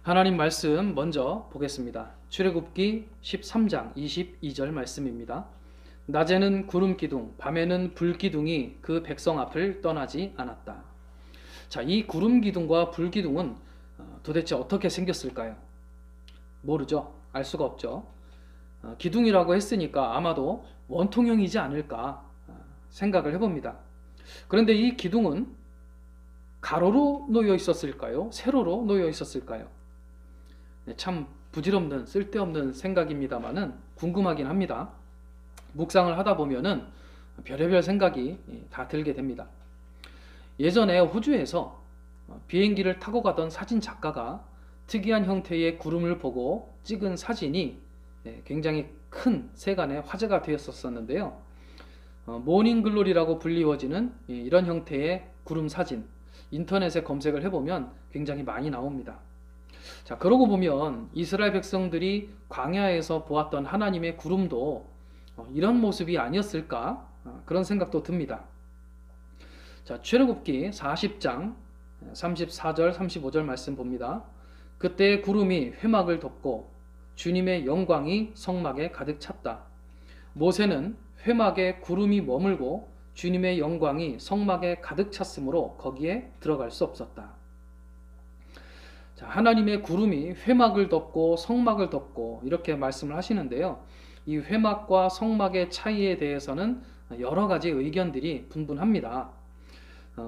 하나님 말씀 먼저 보겠습니다. 출애굽기 13장 22절 말씀입니다. 낮에는 구름 기둥, 밤에는 불 기둥이 그 백성 앞을 떠나지 않았다. 자, 이 구름 기둥과 불 기둥은 도대체 어떻게 생겼을까요? 모르죠. 알 수가 없죠. 기둥이라고 했으니까 아마도 원통형이지 않을까 생각을 해봅니다. 그런데 이 기둥은 가로로 놓여 있었을까요? 세로로 놓여 있었을까요? 참 부질없는 쓸데없는 생각입니다만은 궁금하긴 합니다. 묵상을 하다 보면은 별의별 생각이 다 들게 됩니다. 예전에 호주에서 비행기를 타고 가던 사진 작가가 특이한 형태의 구름을 보고 찍은 사진이 굉장히 큰 세간의 화제가 되었었는데요. 모닝글로리라고 불리워지는 이런 형태의 구름 사진, 인터넷에 검색을 해보면 굉장히 많이 나옵니다. 자, 그러고 보면 이스라엘 백성들이 광야에서 보았던 하나님의 구름도 이런 모습이 아니었을까? 그런 생각도 듭니다. 자, 출애굽기 40장 34절 35절 말씀 봅니다. 그때 구름이 회막을 덮고 주님의 영광이 성막에 가득 찼다. 모세는 회막에 구름이 머물고 주님의 영광이 성막에 가득 찼으므로 거기에 들어갈 수 없었다. 자, 하나님의 구름이 회막을 덮고 성막을 덮고 이렇게 말씀을 하시는데요. 이 회막과 성막의 차이에 대해서는 여러 가지 의견들이 분분합니다.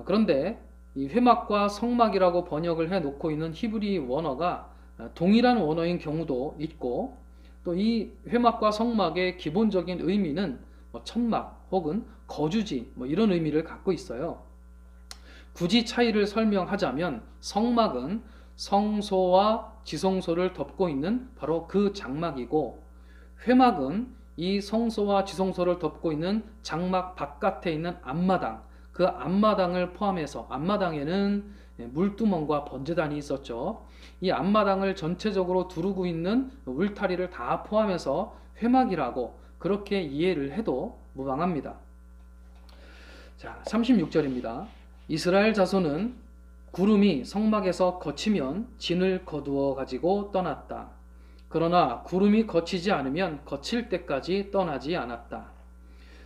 그런데 이 회막과 성막이라고 번역을 해놓고 있는 히브리 원어가 동일한 원어인 경우도 있고, 또 이 회막과 성막의 기본적인 의미는 천막 혹은 거주지 이런 의미를 갖고 있어요. 굳이 차이를 설명하자면 성막은 성소와 지성소를 덮고 있는 바로 그 장막이고, 회막은 이 성소와 지성소를 덮고 있는 장막 바깥에 있는 앞마당, 그 앞마당을 포함해서, 앞마당에는 물두멍과 번제단이 있었죠. 이 앞마당을 전체적으로 두르고 있는 울타리를 다 포함해서 회막이라고 그렇게 이해를 해도 무방합니다. 자, 36절입니다. 이스라엘 자손은 구름이 성막에서 거치면 진을 거두어 가지고 떠났다. 그러나 구름이 거치지 않으면 거칠 때까지 떠나지 않았다.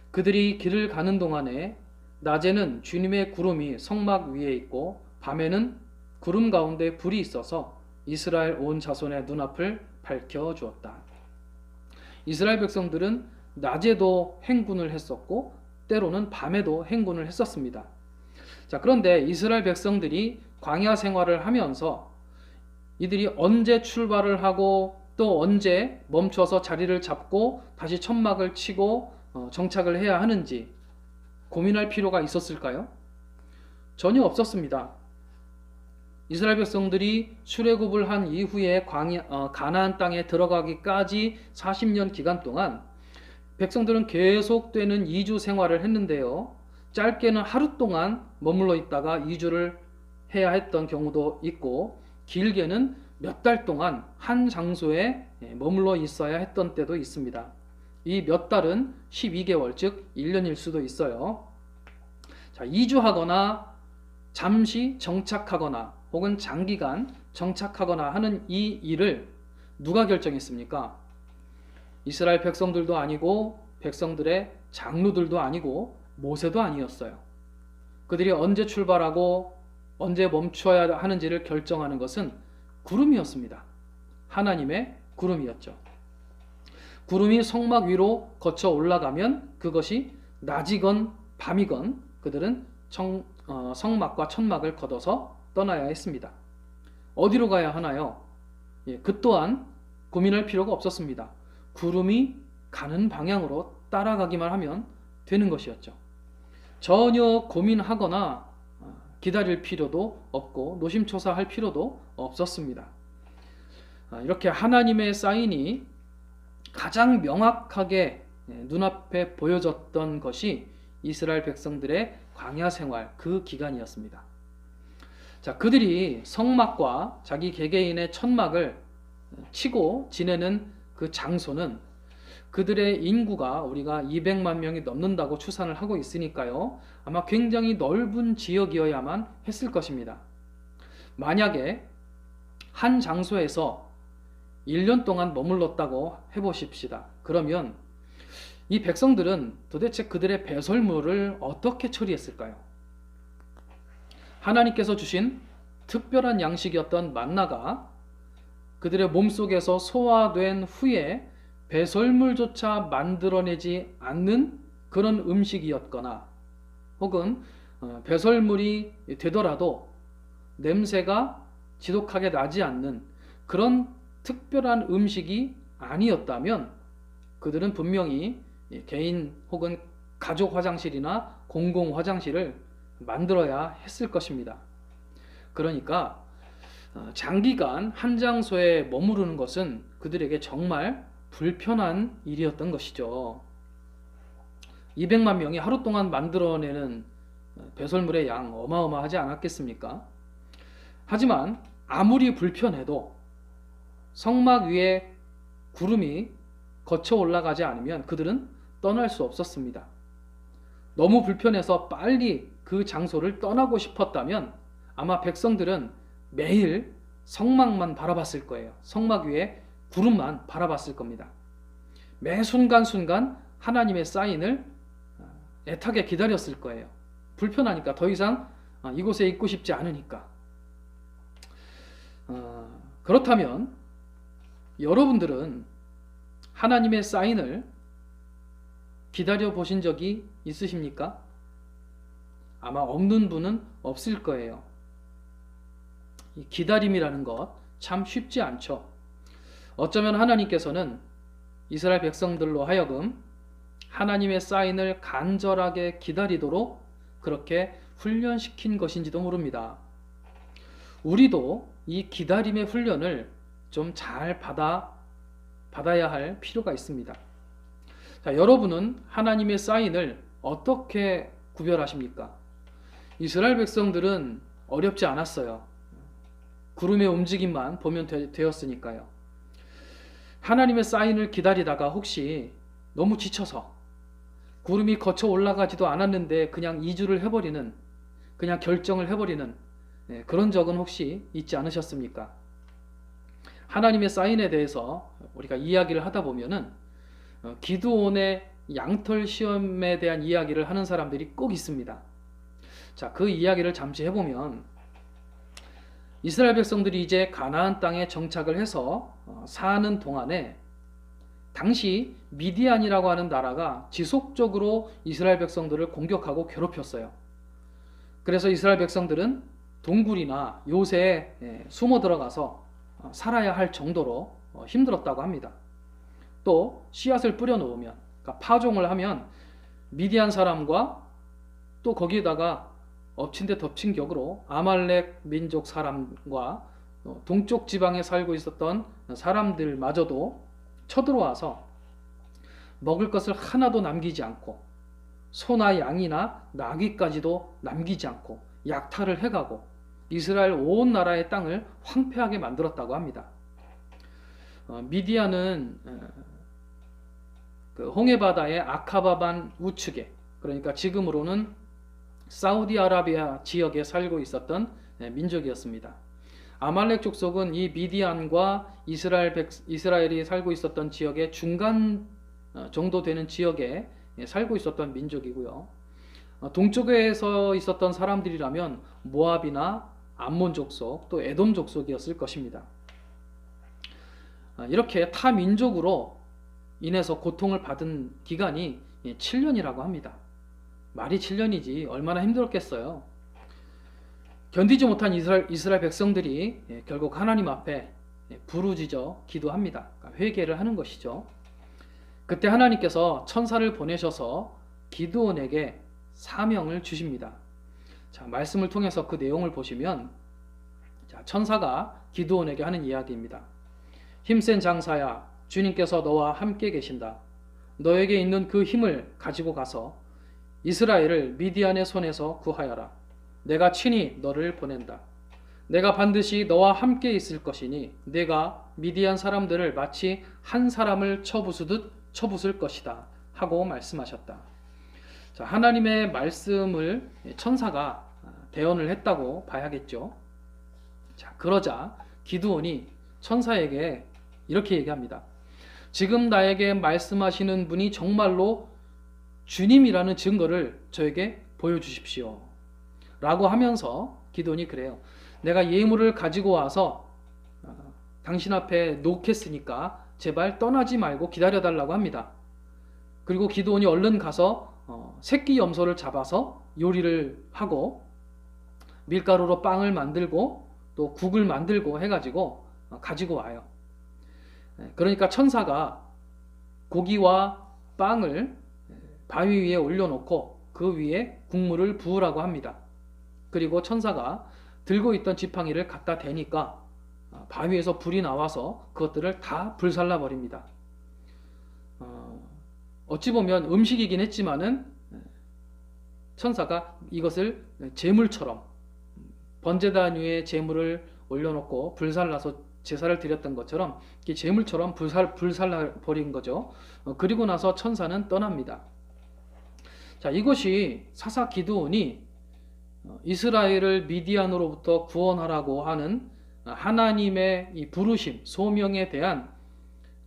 그들이 길을 가는 동안에 낮에는 주님의 구름이 성막 위에 있고 밤에는 구름 가운데 불이 있어서 이스라엘 온 자손의 눈앞을 밝혀 주었다. 이스라엘 백성들은 낮에도 행군을 했었고 때로는 밤에도 행군을 했었습니다. 자, 그런데 이스라엘 백성들이 광야 생활을 하면서 이들이 언제 출발을 하고 또 언제 멈춰서 자리를 잡고 다시 천막을 치고 정착을 해야 하는지 고민할 필요가 있었을까요? 전혀 없었습니다. 이스라엘 백성들이 출애굽을 한 이후에 가나안 땅에 들어가기까지 40년 기간 동안 백성들은 계속되는 이주 생활을 했는데요. 짧게는 하루 동안 머물러 있다가 이주를 해야 했던 경우도 있고, 길게는 몇 달 동안 한 장소에 머물러 있어야 했던 때도 있습니다. 이 몇 달은 12개월, 즉 1년일 수도 있어요. 자, 이주하거나 잠시 정착하거나 혹은 장기간 정착하거나 하는 이 일을 누가 결정했습니까? 이스라엘 백성들도 아니고 백성들의 장로들도 아니고 모세도 아니었어요. 그들이 언제 출발하고 언제 멈춰야 하는지를 결정하는 것은 구름이었습니다. 하나님의 구름이었죠. 구름이 성막 위로 거쳐 올라가면 그것이 낮이건 밤이건 그들은 성막과 천막을 걷어서 떠나야 했습니다. 어디로 가야 하나요? 그 또한 고민할 필요가 없었습니다. 구름이 가는 방향으로 따라가기만 하면 되는 것이었죠. 전혀 고민하거나 기다릴 필요도 없고 노심초사할 필요도 없었습니다. 이렇게 하나님의 사인이 가장 명확하게 눈앞에 보여졌던 것이 이스라엘 백성들의 광야 생활 그 기간이었습니다. 자, 그들이 성막과 자기 개개인의 천막을 치고 지내는 그 장소는 그들의 인구가 우리가 200만 명이 넘는다고 추산을 하고 있으니까요. 아마 굉장히 넓은 지역이어야만 했을 것입니다. 만약에 한 장소에서 1년 동안 머물렀다고 해보십시다. 그러면 이 백성들은 도대체 그들의 배설물을 어떻게 처리했을까요? 하나님께서 주신 특별한 양식이었던 만나가 그들의 몸속에서 소화된 후에 배설물조차 만들어내지 않는 그런 음식이었거나, 혹은 배설물이 되더라도 냄새가 지독하게 나지 않는 그런 특별한 음식이 아니었다면 그들은 분명히 개인 혹은 가족 화장실이나 공공 화장실을 만들어야 했을 것입니다. 그러니까 장기간 한 장소에 머무르는 것은 그들에게 정말 불편한 일이었던 것이죠. 200만 명이 하루 동안 만들어내는 배설물의 양 어마어마하지 않았겠습니까? 하지만 아무리 불편해도 성막 위에 구름이 거쳐 올라가지 않으면 그들은 떠날 수 없었습니다. 너무 불편해서 빨리 그 장소를 떠나고 싶었다면 아마 백성들은 매일 성막만 바라봤을 거예요. 성막 위에 구름만 바라봤을 겁니다. 매 순간순간 하나님의 사인을 애타게 기다렸을 거예요. 불편하니까, 더 이상 이곳에 있고 싶지 않으니까. 그렇다면 여러분들은 하나님의 사인을 기다려 보신 적이 있으십니까? 아마 없는 분은 없을 거예요. 이 기다림이라는 것 참 쉽지 않죠. 어쩌면 하나님께서는 이스라엘 백성들로 하여금 하나님의 사인을 간절하게 기다리도록 그렇게 훈련시킨 것인지도 모릅니다. 우리도 이 기다림의 훈련을 좀 잘 받아야 할 필요가 있습니다. 자, 여러분은 하나님의 사인을 어떻게 구별하십니까? 이스라엘 백성들은 어렵지 않았어요. 구름의 움직임만 보면 되었으니까요. 하나님의 사인을 기다리다가 혹시 너무 지쳐서 구름이 거쳐 올라가지도 않았는데 그냥 이주를 해버리는, 그냥 결정을 해버리는 그런 적은 혹시 있지 않으셨습니까? 하나님의 사인에 대해서 우리가 이야기를 하다 보면은 기드온의 양털 시험에 대한 이야기를 하는 사람들이 꼭 있습니다. 자, 그 이야기를 잠시 해보면, 이스라엘 백성들이 이제 가나안 땅에 정착을 해서 사는 동안에 당시 미디안이라고 하는 나라가 지속적으로 이스라엘 백성들을 공격하고 괴롭혔어요. 그래서 이스라엘 백성들은 동굴이나 요새에 숨어 들어가서 살아야 할 정도로 힘들었다고 합니다. 또 씨앗을 뿌려 놓으면, 그러니까 파종을 하면 미디안 사람과 또 거기에다가 엎친 데 덮친 격으로 아말렉 민족 사람과 동쪽 지방에 살고 있었던 사람들마저도 쳐들어와서 먹을 것을 하나도 남기지 않고 소나 양이나 나귀까지도 남기지 않고 약탈을 해가고 이스라엘 온 나라의 땅을 황폐하게 만들었다고 합니다. 미디안은 그 홍해바다의 아카바반 우측에, 그러니까 지금으로는 사우디아라비아 지역에 살고 있었던 민족이었습니다. 아말렉 족속은 이 미디안과 이스라엘이 살고 있었던 지역의 중간 정도 되는 지역에 살고 있었던 민족이고요. 동쪽에서 있었던 사람들이라면 모압이나 암몬 족속, 또 에돔 족속이었을 것입니다. 이렇게 타 민족으로 인해서 고통을 받은 기간이 7년이라고 합니다. 말이 7년이지 얼마나 힘들었겠어요. 견디지 못한 이스라엘 백성들이 결국 하나님 앞에 부르짖어 기도합니다. 회개를 하는 것이죠. 그때 하나님께서 천사를 보내셔서 기드온에게 사명을 주십니다. 자, 말씀을 통해서 그 내용을 보시면, 자, 천사가 기드온에게 하는 이야기입니다. 힘센 장사야, 주님께서 너와 함께 계신다. 너에게 있는 그 힘을 가지고 가서 이스라엘을 미디안의 손에서 구하여라. 내가 친히 너를 보낸다. 내가 반드시 너와 함께 있을 것이니 내가 미디안 사람들을 마치 한 사람을 쳐부수듯 쳐부술 것이다 하고 말씀하셨다. 자, 하나님의 말씀을 천사가 대언을 했다고 봐야겠죠. 자, 그러자 기드온이 천사에게 이렇게 얘기합니다. 지금 나에게 말씀하시는 분이 정말로 주님이라는 증거를 저에게 보여주십시오. 라고 하면서 기드온이 그래요. 내가 예물을 가지고 와서 당신 앞에 놓겠으니까 제발 떠나지 말고 기다려달라고 합니다. 그리고 기드온이 얼른 가서 새끼 염소를 잡아서 요리를 하고 밀가루로 빵을 만들고 또 국을 만들고 해가지고 가지고 와요. 그러니까 천사가 고기와 빵을 바위 위에 올려놓고 그 위에 국물을 부으라고 합니다. 그리고 천사가 들고 있던 지팡이를 갖다 대니까 바위에서 불이 나와서 그것들을 다 불살라 버립니다. 어찌 보면 음식이긴 했지만은 천사가 이것을 제물처럼 번제단 위에 제물을 올려놓고 불살라서 제사를 드렸던 것처럼 제물처럼 불살라 버린 거죠. 그리고 나서 천사는 떠납니다. 자, 이것이 사사 기드온이 이스라엘을 미디안으로부터 구원하라고 하는 하나님의 이 부르심, 소명에 대한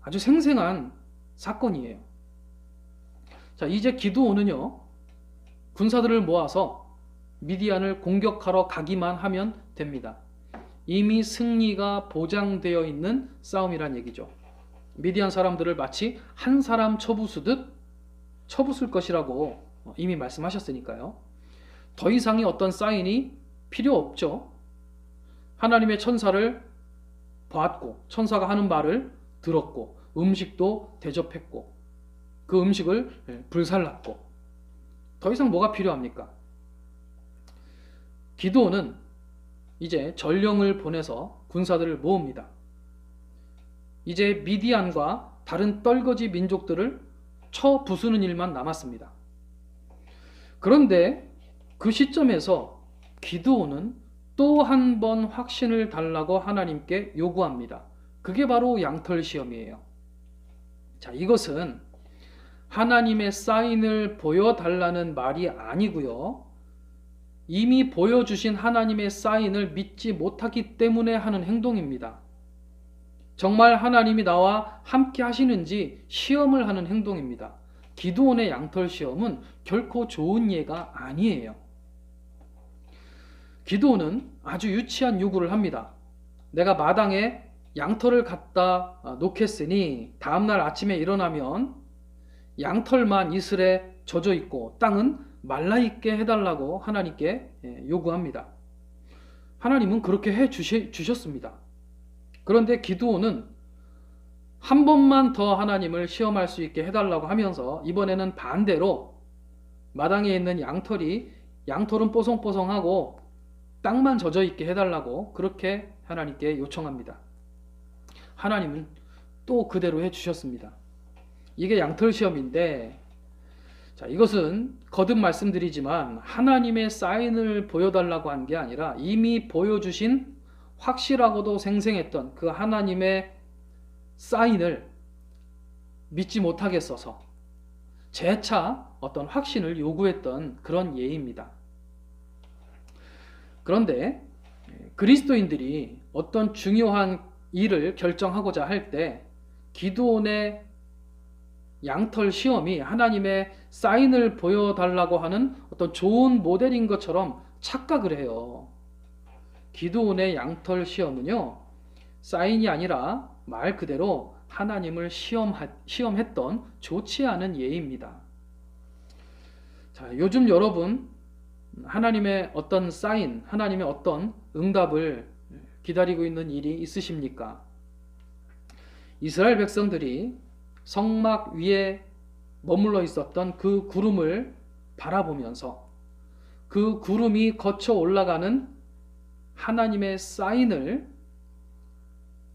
아주 생생한 사건이에요. 자, 이제 기드온은요, 군사들을 모아서 미디안을 공격하러 가기만 하면 됩니다. 이미 승리가 보장되어 있는 싸움이란 얘기죠. 미디안 사람들을 마치 한 사람 쳐부수듯 쳐부술 것이라고 이미 말씀하셨으니까요. 더 이상의 어떤 사인이 필요 없죠. 하나님의 천사를 보았고 천사가 하는 말을 들었고 음식도 대접했고 그 음식을 불살랐고 더 이상 뭐가 필요합니까? 기드온은 이제 전령을 보내서 군사들을 모읍니다. 이제 미디안과 다른 떨거지 민족들을 쳐 부수는 일만 남았습니다. 그런데 그 시점에서 기드온은 또 한 번 확신을 달라고 하나님께 요구합니다. 그게 바로 양털 시험이에요. 자, 이것은 하나님의 사인을 보여달라는 말이 아니고요. 이미 보여주신 하나님의 사인을 믿지 못하기 때문에 하는 행동입니다. 정말 하나님이 나와 함께 하시는지 시험을 하는 행동입니다. 기드온의 양털 시험은 결코 좋은 예가 아니에요. 기드온은 아주 유치한 요구를 합니다. 내가 마당에 양털을 갖다 놓겠으니 다음날 아침에 일어나면 양털만 이슬에 젖어 있고 땅은 말라 있게 해달라고 하나님께 요구합니다. 하나님은 그렇게 해 주셨습니다. 그런데 기드온은 한 번만 더 하나님을 시험할 수 있게 해달라고 하면서 이번에는 반대로 마당에 있는 양털은 뽀송뽀송하고 땅만 젖어 있게 해달라고 그렇게 하나님께 요청합니다. 하나님은 또 그대로 해주셨습니다. 이게 양털 시험인데, 자, 이것은 거듭 말씀드리지만 하나님의 사인을 보여달라고 한 게 아니라 이미 보여주신 확실하고도 생생했던 그 하나님의 사인을 믿지 못하겠어서 재차 어떤 확신을 요구했던 그런 예입니다. 그런데 그리스도인들이 어떤 중요한 일을 결정하고자 할 때 기드온의 양털 시험이 하나님의 사인을 보여달라고 하는 어떤 좋은 모델인 것처럼 착각을 해요. 기드온의 양털 시험은요, 사인이 아니라 말 그대로 하나님을 시험했던 좋지 않은 예입니다. 자, 요즘 여러분 하나님의 어떤 사인, 하나님의 어떤 응답을 기다리고 있는 일이 있으십니까? 이스라엘 백성들이 성막 위에 머물러 있었던 그 구름을 바라보면서 그 구름이 거쳐 올라가는 하나님의 사인을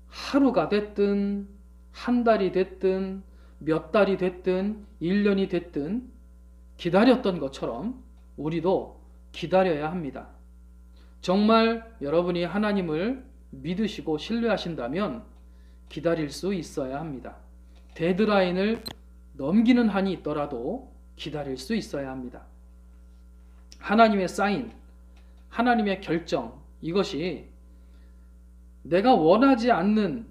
하루가 됐든 한 달이 됐든 몇 달이 됐든 1년이 됐든 기다렸던 것처럼 우리도 기다려야 합니다. 정말 여러분이 하나님을 믿으시고 신뢰하신다면 기다릴 수 있어야 합니다. 데드라인을 넘기는 한이 있더라도 기다릴 수 있어야 합니다. 하나님의 사인, 하나님의 결정, 이것이 내가 원하지 않는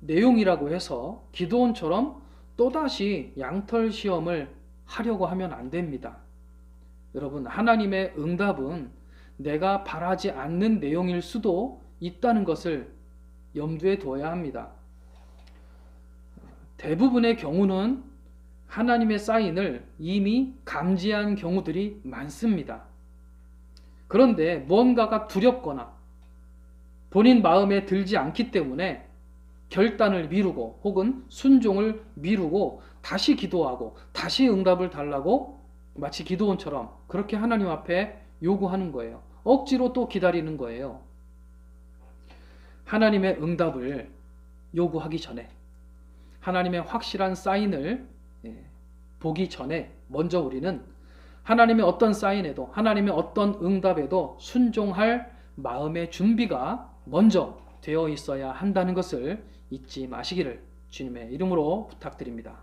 내용이라고 해서 기드온처럼 또다시 양털 시험을 하려고 하면 안 됩니다. 여러분, 하나님의 응답은 내가 바라지 않는 내용일 수도 있다는 것을 염두에 둬야 합니다. 대부분의 경우는 하나님의 사인을 이미 감지한 경우들이 많습니다. 그런데 뭔가가 두렵거나 본인 마음에 들지 않기 때문에 결단을 미루고 혹은 순종을 미루고 다시 기도하고 다시 응답을 달라고 마치 기드온처럼 그렇게 하나님 앞에 요구하는 거예요. 억지로 또 기다리는 거예요. 하나님의 응답을 요구하기 전에, 하나님의 확실한 사인을 보기 전에 먼저 우리는 하나님의 어떤 사인에도, 하나님의 어떤 응답에도 순종할 마음의 준비가 먼저 되어 있어야 한다는 것을 잊지 마시기를 주님의 이름으로 부탁드립니다.